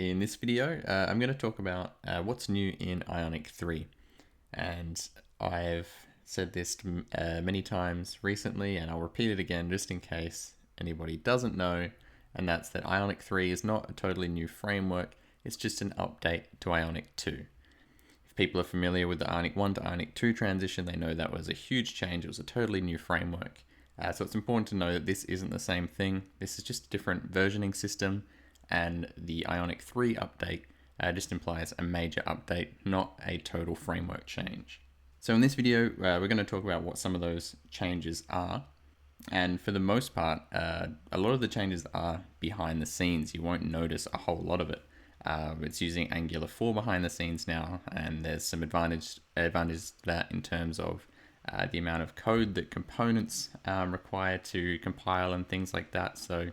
In this video, I'm going to talk about what's new in Ionic 3. And I've said this many times recently, and I'll repeat it again just in case anybody doesn't know, and that's that Ionic 3 is not a totally new framework, it's just an update to Ionic 2. If people are familiar with the Ionic 1 to Ionic 2 transition, they know that was a huge change, it was a totally new framework. So it's important to know that this isn't the same thing, this is just a different versioning system, and the Ionic 3 update just implies a major update, not a total framework change. So in this video, we're going to talk about what some of those changes are. And for the most part, a lot of the changes are behind the scenes. You won't notice a whole lot of it. It's using Angular 4 behind the scenes now, and there's some advantages to that in terms of the amount of code that components require to compile and things like that. So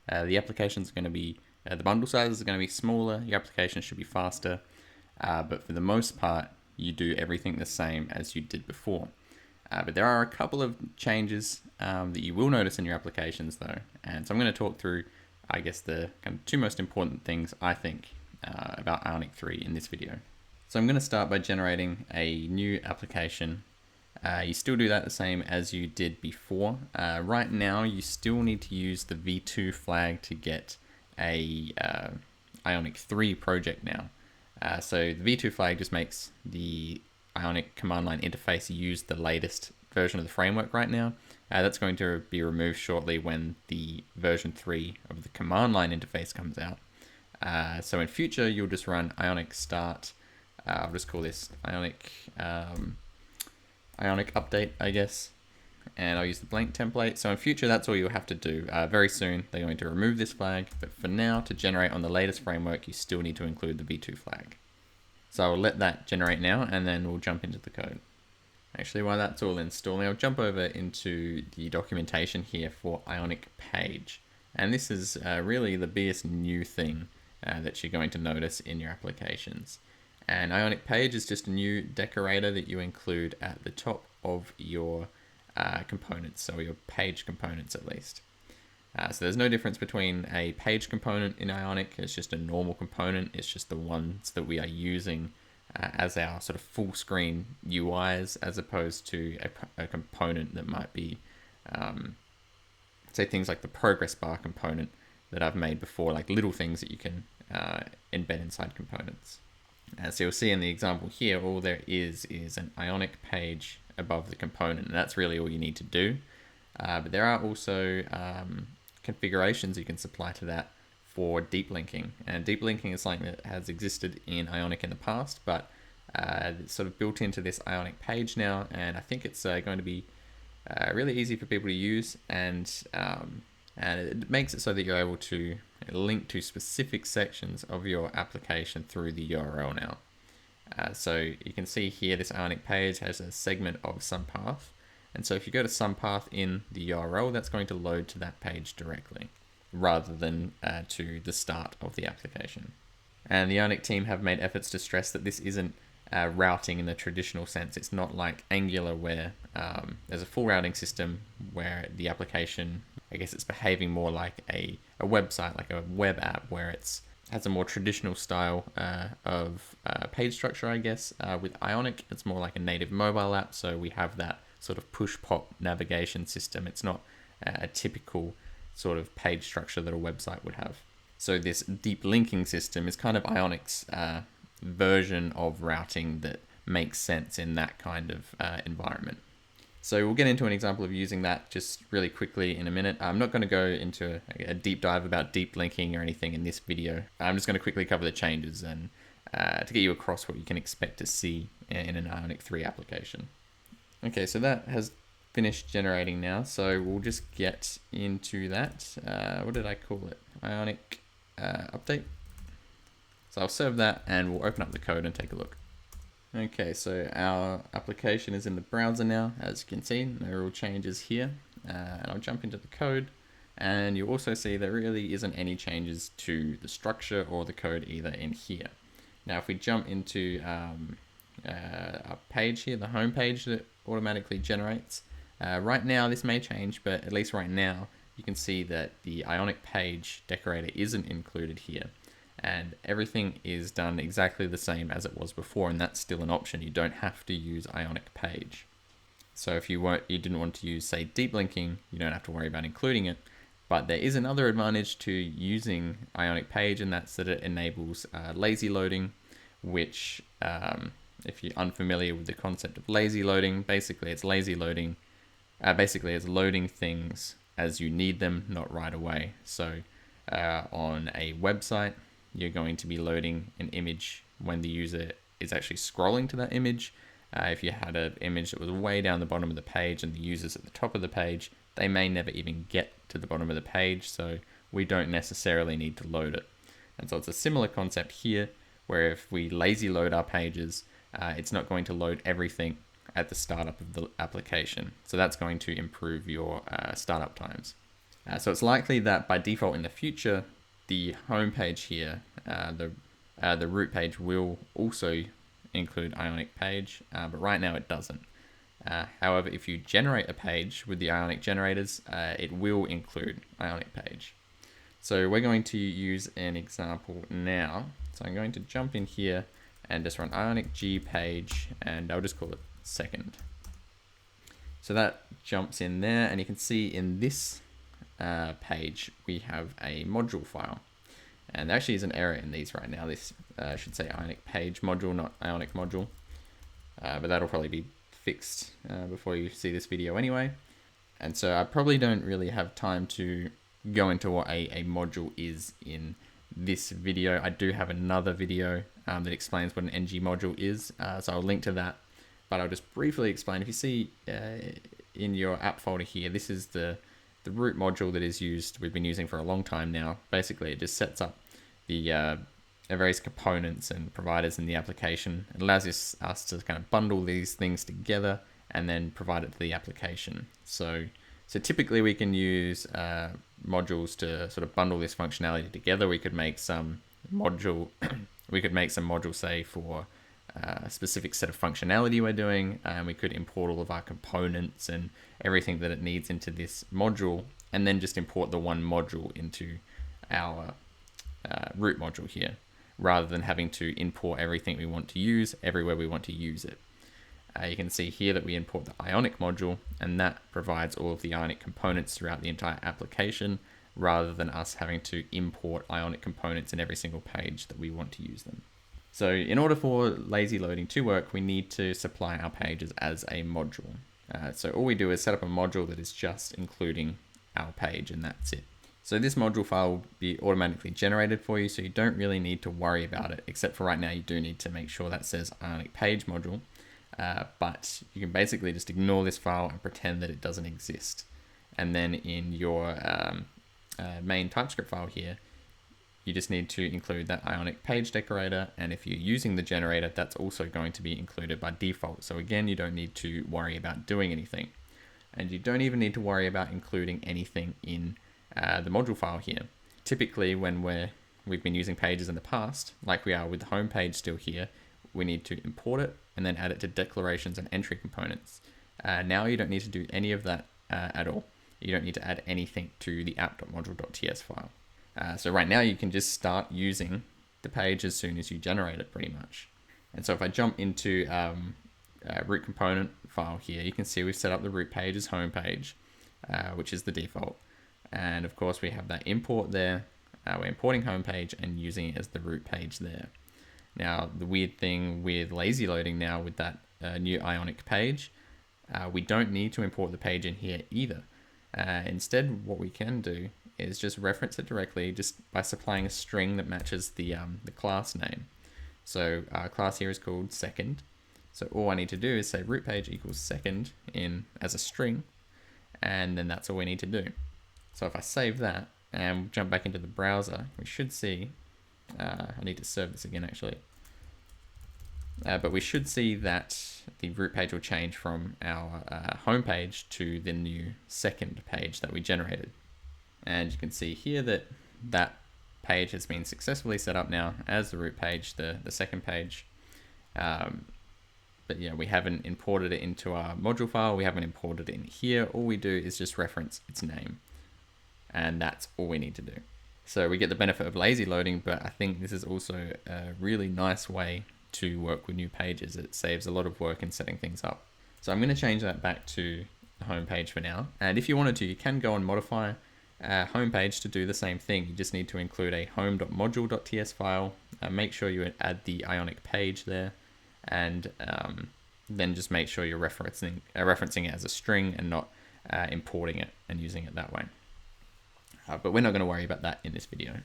the application's going to be the bundle sizes are going to be smaller, your application should be faster, but for the most part, you do everything the same as you did before. But there are a couple of changes that you will notice in your applications though, and so I'm going to talk through, I guess, the kind of two most important things I think about Ionic 3 in this video. So I'm going to start by generating a new application. You still do that the same as you did before. Right now, you still need to use the v2 flag to get a Ionic 3 project now. So the v2 flag just makes the Ionic command line interface use the latest version of the framework right now. That's going to be removed shortly when the version 3 of the command line interface comes out. So in future, you'll just run Ionic start. I'll just call this Ionic update, I guess. And I'll use the blank template. So in future, that's all you'll have to do. Very soon, they're going to remove this flag, but for now, to generate on the latest framework, you still need to include the v2 flag. So I'll let that generate now, and then we'll jump into the code. Actually, while that's all installing, I'll jump over into the documentation here for Ionic Page. And this is really the biggest new thing that you're going to notice in your applications. And Ionic Page is just a new decorator that you include at the top of your components, so your page components at least. So there's no difference between a page component in Ionic, it's just a normal component, it's just the ones that we are using as our sort of full screen UIs, as opposed to a component that might be, say things like the progress bar component that I've made before, like little things that you can embed inside components. So you'll see in the example here, all there is an Ionic page above the component, and that's really all you need to do. But there are also configurations you can supply to that for deep linking, and deep linking is something that has existed in Ionic in the past, but it's sort of built into this Ionic page now, and I think it's going to be really easy for people to use, and it makes it so that you're able to link to specific sections of your application through the URL now. So you can see here this Ionic page has a segment of some path, and so if you go to some path in the URL, that's going to load to that page directly rather than to the start of the application. And the Ionic team have made efforts to stress that this isn't routing in the traditional sense. It's not like Angular where there's a full routing system where the application, I guess it's behaving more like a website, like a web app, where it's has a more traditional style of page structure, I guess. With Ionic, it's more like a native mobile app, so we have that sort of push-pop navigation system. It's not a typical sort of page structure that a website would have. So this deep linking system is kind of Ionic's version of routing that makes sense in that kind of environment. So we'll get into an example of using that just really quickly in a minute. I'm not going to go into a deep dive about deep linking or anything in this video. I'm just going to quickly cover the changes and to get you across what you can expect to see in an Ionic 3 application. Okay, so that has finished generating now, so we'll just get into that. What did I call it? Ionic update. So I'll serve that and we'll open up the code and take a look. Okay, so our application is in the browser now, as you can see, no real changes here. And I'll jump into the code, and you'll also see there really isn't any changes to the structure or the code either in here. Now, if we jump into our page here, the home page that automatically generates, right now this may change, but at least right now you can see that the Ionic page decorator isn't included here. and everything is done exactly the same as it was before, and that's still an option. You don't have to use Ionic Page. So if you didn't want to use, say, deep linking, you don't have to worry about including it. But there is another advantage to using Ionic Page, and that's that it enables lazy loading, which, if you're unfamiliar with the concept of lazy loading, basically it's lazy loading. Basically, it's loading things as you need them, not right away. So on a website, you're going to be loading an image when the user is actually scrolling to that image. If you had an image that was way down the bottom of the page and the user's at the top of the page, they may never even get to the bottom of the page, so we don't necessarily need to load it. And so it's a similar concept here, where if we lazy load our pages, it's not going to load everything at the startup of the application. So that's going to improve your startup times. So it's likely that by default in the future, the home page here, the root page will also include Ionic Page, but right now it doesn't. However, if you generate a page with the Ionic generators, it will include Ionic Page. So we're going to use an example now. So I'm going to jump in here and just run Ionic G page, and I'll just call it second. So that jumps in there, and you can see in this page we have a module file, and there actually is an error in these right now. This should say Ionic Page module, not Ionic module, but that'll probably be fixed before you see this video anyway. And so I probably don't really have time to go into what a module is in this video. I do have another video that explains what an ng module is, so I'll link to that. But I'll just briefly explain. If you see in your app folder here, this is the root module that is used, we've been using for a long time now. Basically, it just sets up the various components and providers in the application. It allows us to kind of bundle these things together and then provide it to the application. So typically we can use modules to sort of bundle this functionality together. We could make some module, say, for a specific set of functionality we're doing, and we could import all of our components and everything that it needs into this module, and then just import the one module into our root module here, rather than having to import everything we want to use everywhere we want to use it. You can see here that we import the Ionic module, and that provides all of the Ionic components throughout the entire application, rather than us having to import Ionic components in every single page that we want to use them. So in order for lazy loading to work, we need to supply our pages as a module. So all we do is set up a module that is just including our page, and that's it. So this module file will be automatically generated for you, so you don't really need to worry about it, except for right now you do need to make sure that says Ionic Page module. But you can basically just ignore this file and pretend that it doesn't exist. And then in your main TypeScript file here, you just need to include that Ionic Page decorator, and if you're using the generator, that's also going to be included by default. So again, you don't need to worry about doing anything. And you don't even need to worry about including anything in the module file here. Typically, when we've been using pages in the past, like we are with the home page still here, we need to import it and then add it to declarations and entry components. Now you don't need to do any of that at all. You don't need to add anything to the app.module.ts file. So right now you can just start using the page as soon as you generate it, pretty much. And so if I jump into root component file here, you can see we've set up the root page as home page, which is the default. And of course we have that import there. We're importing home page and using it as the root page there. Now the weird thing with lazy loading now with that new Ionic page, we don't need to import the page in here either. Instead, what we can do is just reference it directly just by supplying a string that matches the class name. So our class here is called second. So all I need to do is say root page equals second in as a string, and then that's all we need to do. So if I save that and jump back into the browser, we should see, I need to serve this again actually, but we should see that the root page will change from our home page to the new second page that we generated. And you can see here that that page has been successfully set up now as the root page, the second page. But yeah, we haven't imported it into our module file. We haven't imported it in here. All we do is just reference its name. And that's all we need to do. So we get the benefit of lazy loading, but I think this is also a really nice way to work with new pages. It saves a lot of work in setting things up. So I'm going to change that back to the home page for now. And if you wanted to, you can go and modify home page to do the same thing. You just need to include a home.module.ts file. Make sure you add the Ionic page there, and then just make sure you're referencing it as a string and not importing it and using it that way. But we're not going to worry about that in this video.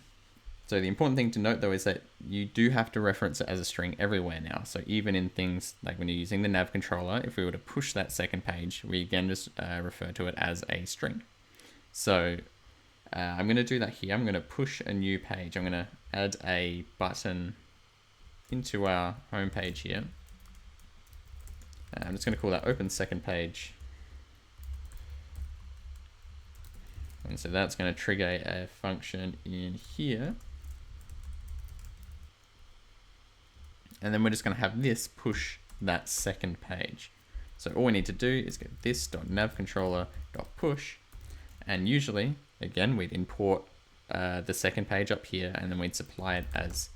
So the important thing to note though is that you do have to reference it as a string everywhere now. So even in things like when you're using the nav controller, if we were to push that second page, we again just refer to it as a string. So I'm going to do that here. I'm going to push a new page. I'm going to add a button into our home page here. I'm just going to call that open second page. And so that's going to trigger a function in here. And then we're just going to have this push that second page. So all we need to do is get this.navcontroller.push. And usually, again, we'd import the second page up here, and then we'd supply it as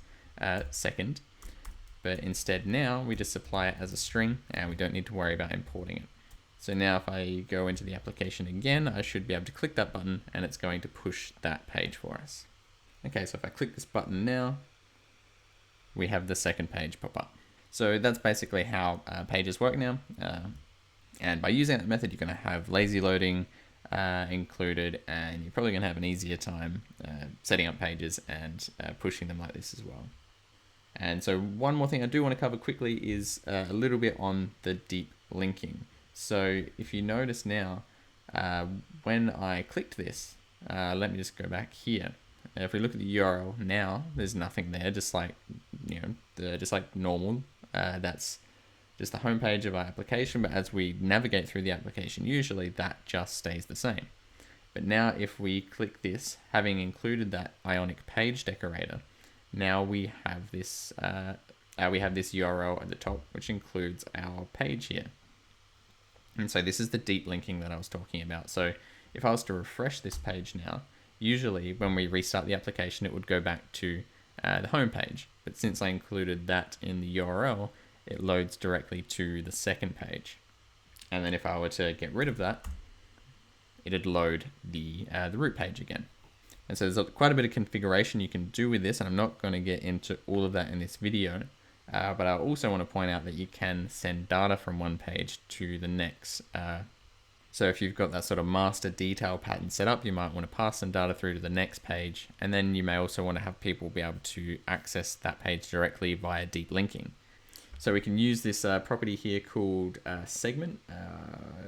second. But instead now, we just supply it as a string, and we don't need to worry about importing it. So now if I go into the application again, I should be able to click that button, and it's going to push that page for us. Okay, so if I click this button now, we have the second page pop up. So that's basically how pages work now. And by using that method, you're going to have lazy loading included, and you're probably going to have an easier time setting up pages and pushing them like this as well. And so one more thing I do want to cover quickly is a little bit on the deep linking. So if you notice now, when I clicked this, let me just go back here. If we look at the URL now, there's nothing there, just like just like normal. That's just the home page of our application, but as we navigate through the application, usually that just stays the same. But now if we click this, having included that Ionic page decorator, now we have this URL at the top, which includes our page here. And so this is the deep linking that I was talking about. So if I was to refresh this page now, usually when we restart the application, it would go back to the home page. But since I included that in the URL, it loads directly to the second page. And then if I were to get rid of that, it'd load the root page again. And so there's quite a bit of configuration you can do with this, and I'm not going to get into all of that in this video. But I also want to point out that you can send data from one page to the next. So if you've got that sort of master detail pattern set up, you might want to pass some data through to the next page. And then you may also want to have people be able to access that page directly via deep linking. So we can use this property here called segment,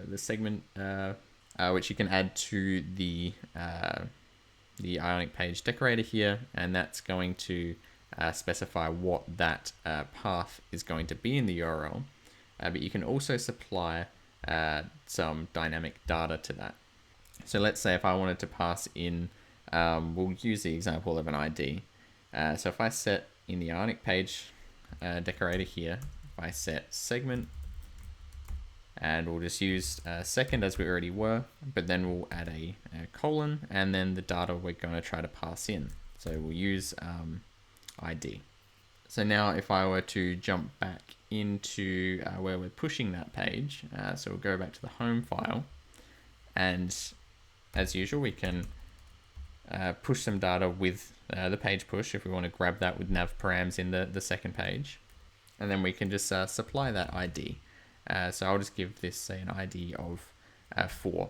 which you can add to the Ionic page decorator here, and that's going to specify what that path is going to be in the URL. But you can also supply some dynamic data to that. So let's say if I wanted to pass in, we'll use the example of an ID. So if I set in the Ionic page decorator here, if I set segment, and we'll just use second as we already were, but then we'll add a colon, and then the data we're going to try to pass in. So we'll use ID. So now if I were to jump back into where we're pushing that page, so we'll go back to the home file, and as usual we can push some data with the page push if we want to grab that with nav params in the second page, and then we can just supply that ID. So I'll just give this, say, an ID of 4.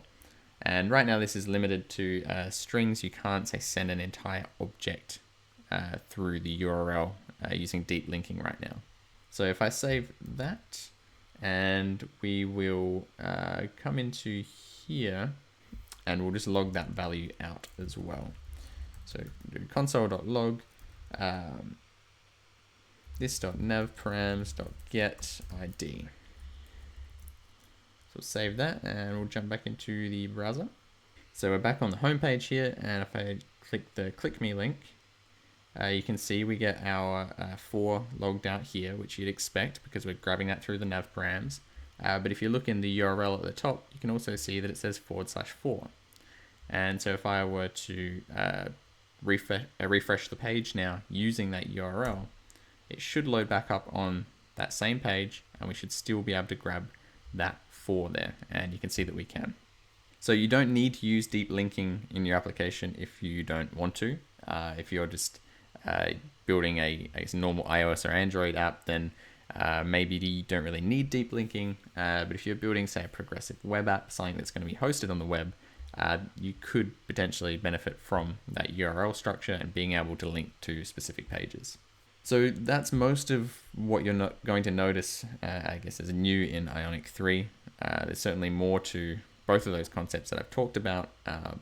And right now this is limited to strings. You can't, say, send an entire object through the URL using deep linking right now. So if I save that, and we will come into here, and we'll just log that value out as well. So do console.log this.navparams.get ID. So we'll save that, and we'll jump back into the browser. So we're back on the home page here, and if I click the click me link, you can see we get our 4 logged out here, which you'd expect because we're grabbing that through the nav params. But if you look in the URL at the top, you can also see that it says /4. And so if I were to refresh the page now using that URL, it should load back up on that same page, and we should still be able to grab that 4 there, and you can see that we can. So you don't need to use deep linking in your application if you don't want to. If you're just building a normal iOS or Android app, then maybe you don't really need deep linking. But if you're building, say, a progressive web app, something that's going to be hosted on the web, you could potentially benefit from that URL structure and being able to link to specific pages. So that's most of what you're not going to notice, I guess, as new in Ionic 3. There's certainly more to both of those concepts that I've talked about,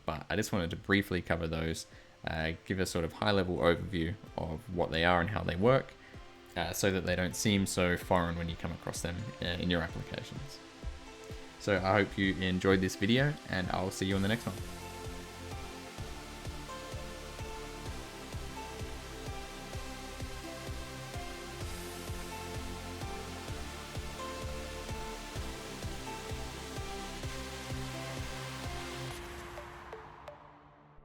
but I just wanted to briefly cover those, give a sort of high-level overview of what they are and how they work, so that they don't seem so foreign when you come across them in your applications. So I hope you enjoyed this video, and I'll see you on the next one.